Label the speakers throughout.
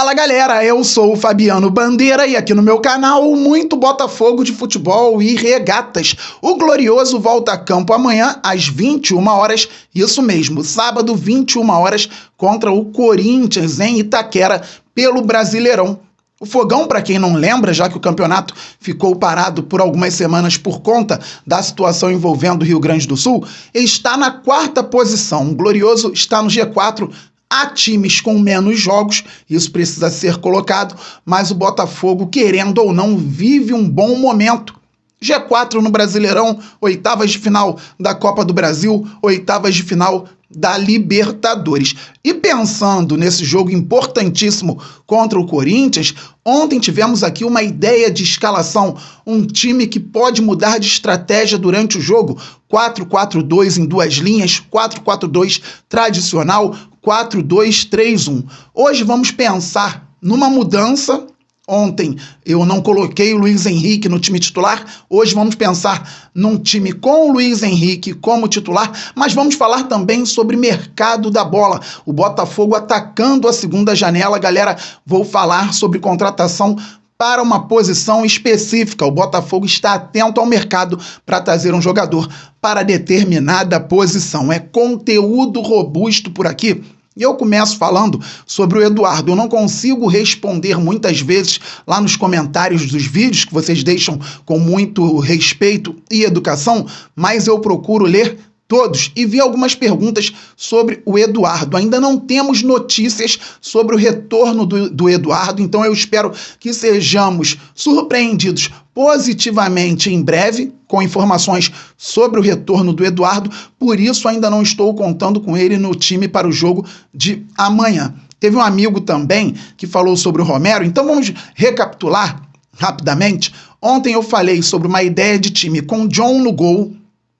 Speaker 1: Fala galera, eu sou o Fabiano Bandeira e aqui no meu canal muito Botafogo de futebol e regatas. O Glorioso volta a campo amanhã às 21 horas, isso mesmo, sábado 21 horas contra o Corinthians em Itaquera pelo Brasileirão. O Fogão, para quem não lembra, já que o campeonato ficou parado por algumas semanas por conta da situação envolvendo o Rio Grande do Sul, está na quarta posição. O Glorioso está no G4. Há times com menos jogos, isso precisa ser colocado, mas o Botafogo, querendo ou não, vive um bom momento. G4 no Brasileirão, oitavas de final da Copa do Brasil, oitavas de final da Libertadores. E pensando nesse jogo importantíssimo contra o Corinthians, ontem tivemos aqui uma ideia de escalação, um time que pode mudar de estratégia durante o jogo, 4-4-2 em duas linhas, 4-4-2 tradicional, 4-2-3-1. Hoje vamos pensar numa mudança. Ontem eu não coloquei o Luiz Henrique no time titular, hoje vamos pensar num time com o Luiz Henrique como titular, mas vamos falar também sobre mercado da bola, o Botafogo atacando a segunda janela. Galera, vou falar sobre contratação para uma posição específica. O Botafogo está atento ao mercado para trazer um jogador para determinada posição. É conteúdo robusto por aqui. E eu começo falando sobre o Eduardo. Eu não consigo responder muitas vezes lá nos comentários dos vídeos, que vocês deixam com muito respeito e educação, mas eu procuro ler todos e vi algumas perguntas sobre o Eduardo. Ainda não temos notícias sobre o retorno do Eduardo, então eu espero que sejamos surpreendidos positivamente em breve com informações sobre o retorno do Eduardo, por isso ainda não estou contando com ele no time para o jogo de amanhã. Teve um amigo também que falou sobre o Romero, então vamos recapitular rapidamente. Ontem eu falei sobre uma ideia de time com John no gol,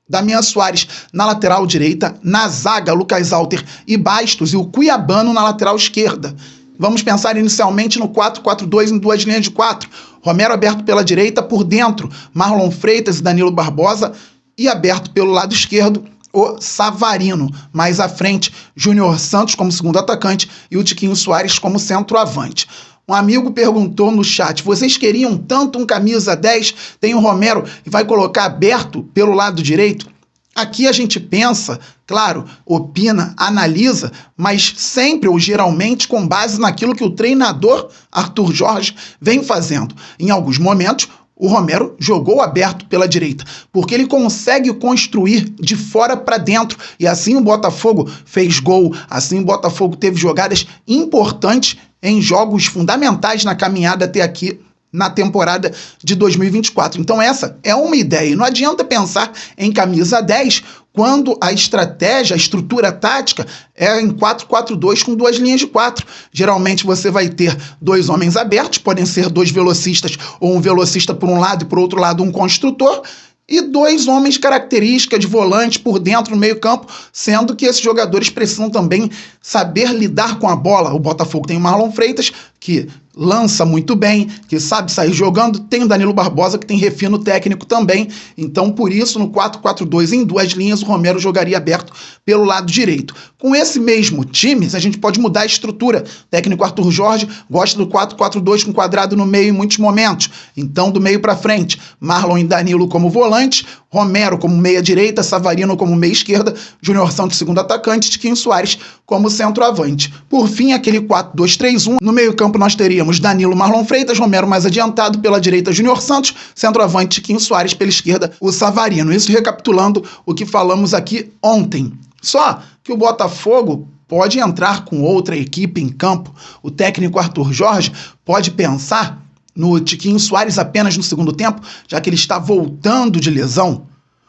Speaker 1: Damian Soares na lateral direita, na zaga Lucas Alter e Bastos e o Cuiabano na lateral esquerda. Vamos pensar inicialmente no 4-4-2 em duas linhas de 4. Romero aberto pela direita, por dentro Marlon Freitas e Danilo Barbosa, e aberto pelo lado esquerdo o Savarino. Mais à frente, Júnior Santos como segundo atacante e o Tiquinho Soares como centroavante. Um amigo perguntou no chat, vocês queriam tanto um camisa 10, tem o Romero e vai colocar aberto pelo lado direito? Aqui a gente pensa, claro, opina, analisa, mas sempre ou geralmente com base naquilo que o treinador Arthur Jorge vem fazendo. Em alguns momentos, o Romero jogou aberto pela direita, porque ele consegue construir de fora para dentro, e assim o Botafogo fez gol, assim o Botafogo teve jogadas importantes em jogos fundamentais na caminhada até aqui na temporada de 2024. Então essa é uma ideia, e não adianta pensar em camisa 10 quando a estratégia, a estrutura tática é em 4-4-2 com duas linhas de 4. Geralmente você vai ter dois homens abertos, podem ser dois velocistas ou um velocista por um lado e por outro lado um construtor, e dois homens característica de volante por dentro no meio campo, sendo que esses jogadores precisam também saber lidar com a bola. O Botafogo tem o Marlon Freitas, que lança muito bem, que sabe sair jogando, tem o Danilo Barbosa, que tem refino técnico também, então por isso no 4-4-2 em duas linhas o Romero jogaria aberto pelo lado direito. Com esse mesmo time, a gente pode mudar a estrutura. O técnico Arthur Jorge gosta do 4-4-2 com quadrado no meio em muitos momentos, então do meio para frente, Marlon e Danilo como volante, Romero como meia direita, Savarino como meia esquerda, Júnior Santos segundo atacante, Tiquinho Soares como centroavante. Por fim, aquele 4-2-3-1, no meio campo nós teríamos Danilo, Marlon Freitas, Romero mais adiantado, pela direita Júnior Santos, centroavante Tiquinho Soares, pela esquerda o Savarino. Isso recapitulando o que falamos aqui ontem. Só que o Botafogo pode entrar com outra equipe em campo. O técnico Arthur Jorge pode pensar no Tiquinho Soares apenas no segundo tempo, já que ele está voltando de lesão.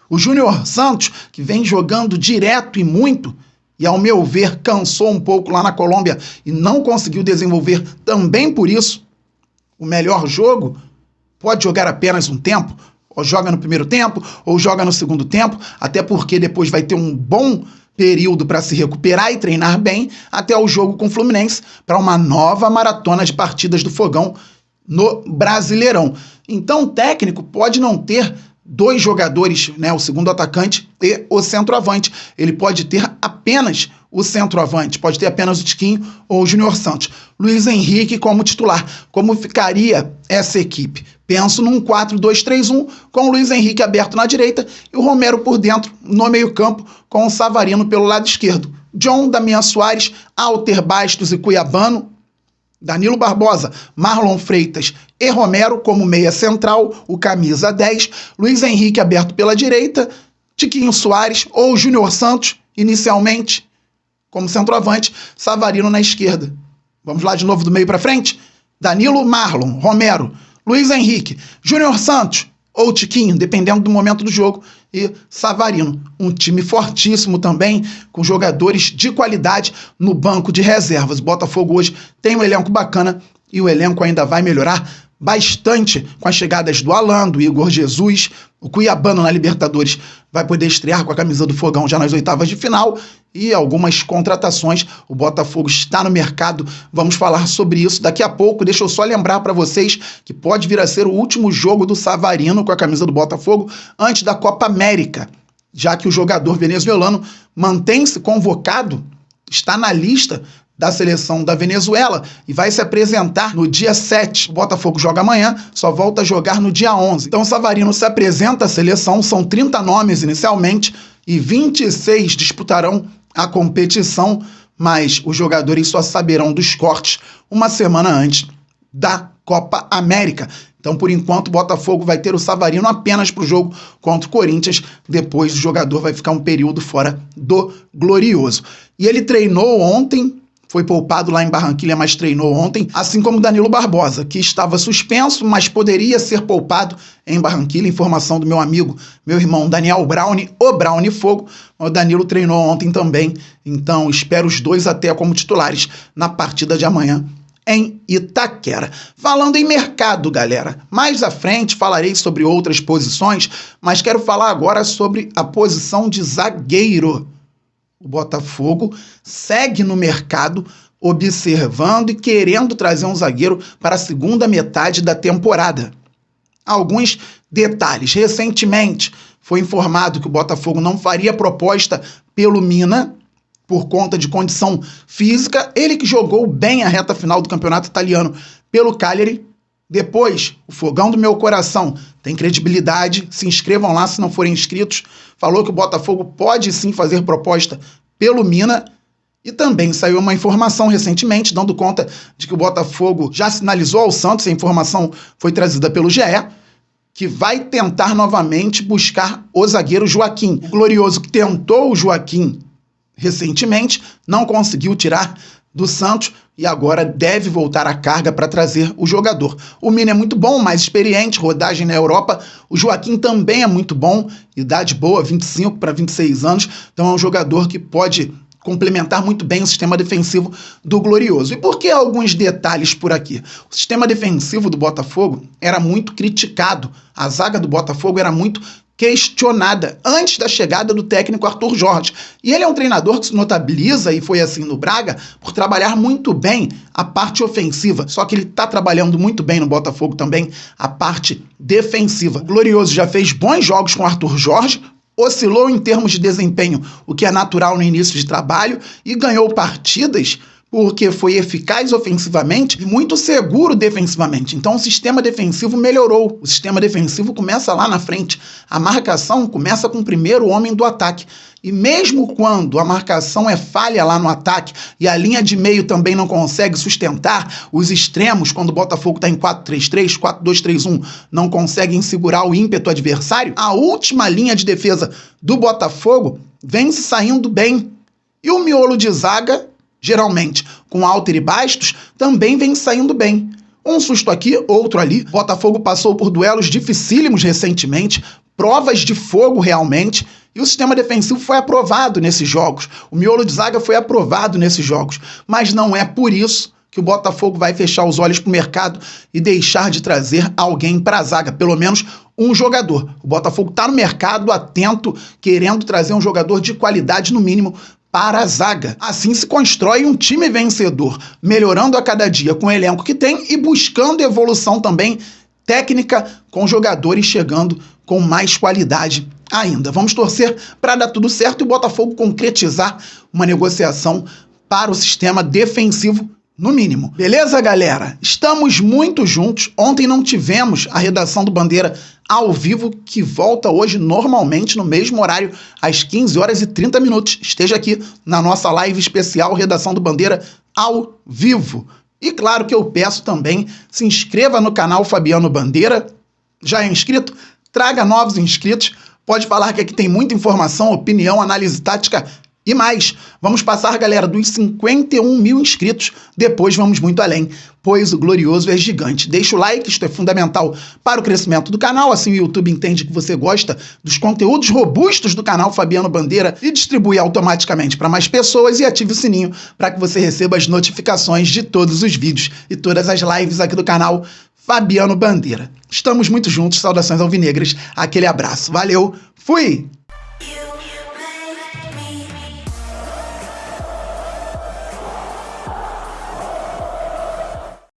Speaker 1: O Júnior Santos, que vem jogando direto e muito, e ao meu ver cansou um pouco lá na Colômbia e não conseguiu desenvolver também por isso o melhor jogo, pode jogar apenas um tempo, ou joga no primeiro tempo, ou joga no segundo tempo, até porque depois vai ter um bom período para se recuperar e treinar bem até o jogo com o Fluminense, para uma nova maratona de partidas do Fogão no Brasileirão. Então o técnico pode não ter dois jogadores, né, o segundo atacante e o centroavante. Ele pode ter apenas o centroavante. Pode ter apenas o Tiquinho ou o Júnior Santos. Luiz Henrique como titular. Como ficaria essa equipe? Penso num 4-2-3-1 com o Luiz Henrique aberto na direita e o Romero por dentro no meio-campo com o Savarino pelo lado esquerdo. John, Damian Soares, Alter Bastos e Cuiabano, Danilo Barbosa, Marlon Freitas e Romero como meia central, o camisa 10, Luiz Henrique aberto pela direita, Tiquinho Soares ou Júnior Santos, inicialmente, como centroavante, Savarino na esquerda. Vamos lá de novo do meio para frente? Danilo, Marlon, Romero, Luiz Henrique, Júnior Santos ou Tiquinho, dependendo do momento do jogo, e Savarino. Um time fortíssimo também, com jogadores de qualidade no banco de reservas. O Botafogo hoje tem um elenco bacana e o elenco ainda vai melhorar bastante com as chegadas do Alan, do Igor Jesus. O Cuiabano na Libertadores vai poder estrear com a camisa do Fogão já nas oitavas de final e algumas contratações. O Botafogo está no mercado, vamos falar sobre isso daqui a pouco. Deixa eu só lembrar para vocês que pode vir a ser o último jogo do Savarino com a camisa do Botafogo antes da Copa América, já que o jogador venezuelano mantém-se convocado, está na lista da seleção da Venezuela e vai se apresentar no dia 7. O Botafogo joga amanhã, só volta a jogar no dia 11. Então o Savarino se apresenta à seleção, são 30 nomes inicialmente e 26 disputarão a competição, mas os jogadores só saberão dos cortes uma semana antes da Copa América. Então, por enquanto, o Botafogo vai ter o Savarino apenas para o jogo contra o Corinthians. Depois, o jogador vai ficar um período fora do Glorioso. E ele treinou ontem, foi poupado lá em Barranquilla, mas treinou ontem, assim como Danilo Barbosa, que estava suspenso, mas poderia ser poupado em Barranquilla. Informação do meu amigo, meu irmão Daniel Browne, o Browne Fogo. O Danilo treinou ontem também, então espero os dois até como titulares na partida de amanhã em Itaquera. Falando em mercado, galera, mais à frente falarei sobre outras posições, mas quero falar agora sobre a posição de zagueiro. O Botafogo segue no mercado, observando e querendo trazer um zagueiro para a segunda metade da temporada. Alguns detalhes. Recentemente foi informado que o Botafogo não faria proposta pelo Mina, por conta de condição física. Ele que jogou bem a reta final do campeonato italiano pelo Cagliari. Depois, o Fogão do Meu Coração tem credibilidade, se inscrevam lá se não forem inscritos. Falou que o Botafogo pode sim fazer proposta pelo Mina. E também saiu uma informação recentemente, dando conta de que o Botafogo já sinalizou ao Santos, a informação foi trazida pelo GE, que vai tentar novamente buscar o zagueiro Joaquim. O Glorioso que tentou o Joaquim recentemente, não conseguiu tirar do Santos e agora deve voltar à carga para trazer o jogador. O Mina é muito bom, mais experiente, rodagem na Europa. O Joaquim também é muito bom, idade boa, 25 para 26 anos. Então é um jogador que pode complementar muito bem o sistema defensivo do Glorioso. E por que alguns detalhes por aqui? O sistema defensivo do Botafogo era muito criticado. A zaga do Botafogo era muito questionada antes da chegada do técnico Arthur Jorge. E ele é um treinador que se notabiliza, e foi assim no Braga, por trabalhar muito bem a parte ofensiva. Só que ele está trabalhando muito bem no Botafogo também a parte defensiva. O Glorioso já fez bons jogos com o Arthur Jorge, oscilou em termos de desempenho, o que é natural no início de trabalho, e ganhou partidas porque foi eficaz ofensivamente e muito seguro defensivamente. Então o sistema defensivo melhorou. O sistema defensivo começa lá na frente. A marcação começa com o primeiro homem do ataque. E mesmo quando a marcação é falha lá no ataque e a linha de meio também não consegue sustentar, os extremos, quando o Botafogo está em 4-3-3, 4-2-3-1, não conseguem segurar o ímpeto adversário, a última linha de defesa do Botafogo vem se saindo bem. E o miolo de zaga, geralmente com Alter e Bastos, também vem saindo bem. Um susto aqui, outro ali. Botafogo passou por duelos dificílimos recentemente, provas de fogo realmente, e o sistema defensivo foi aprovado nesses jogos. O miolo de zaga foi aprovado nesses jogos. Mas não é por isso que o Botafogo vai fechar os olhos para o mercado e deixar de trazer alguém para a zaga, pelo menos um jogador. O Botafogo está no mercado atento, querendo trazer um jogador de qualidade no mínimo para a zaga. Assim se constrói um time vencedor, melhorando a cada dia com o elenco que tem e buscando evolução também técnica, com jogadores chegando com mais qualidade ainda. Vamos torcer para dar tudo certo e o Botafogo concretizar uma negociação para o sistema defensivo, no mínimo. Beleza, galera? Estamos muito juntos. Ontem não tivemos a redação do Bandeira ao vivo, que volta hoje normalmente no mesmo horário, às 15 horas e 30 minutos. Esteja aqui na nossa live especial Redação do Bandeira ao vivo. E claro que eu peço também, se inscreva no canal Fabiano Bandeira. Já é inscrito? Traga novos inscritos. Pode falar que aqui tem muita informação, opinião, análise tática e mais. Vamos passar, galera, dos 51 mil inscritos. Depois vamos muito além, pois o glorioso é gigante. Deixa o like, isto é fundamental para o crescimento do canal. Assim o YouTube entende que você gosta dos conteúdos robustos do canal Fabiano Bandeira e distribui automaticamente para mais pessoas. E ative o sininho para que você receba as notificações de todos os vídeos e todas as lives aqui do canal Fabiano Bandeira. Estamos muito juntos. Saudações alvinegras. Aquele abraço. Valeu. Fui!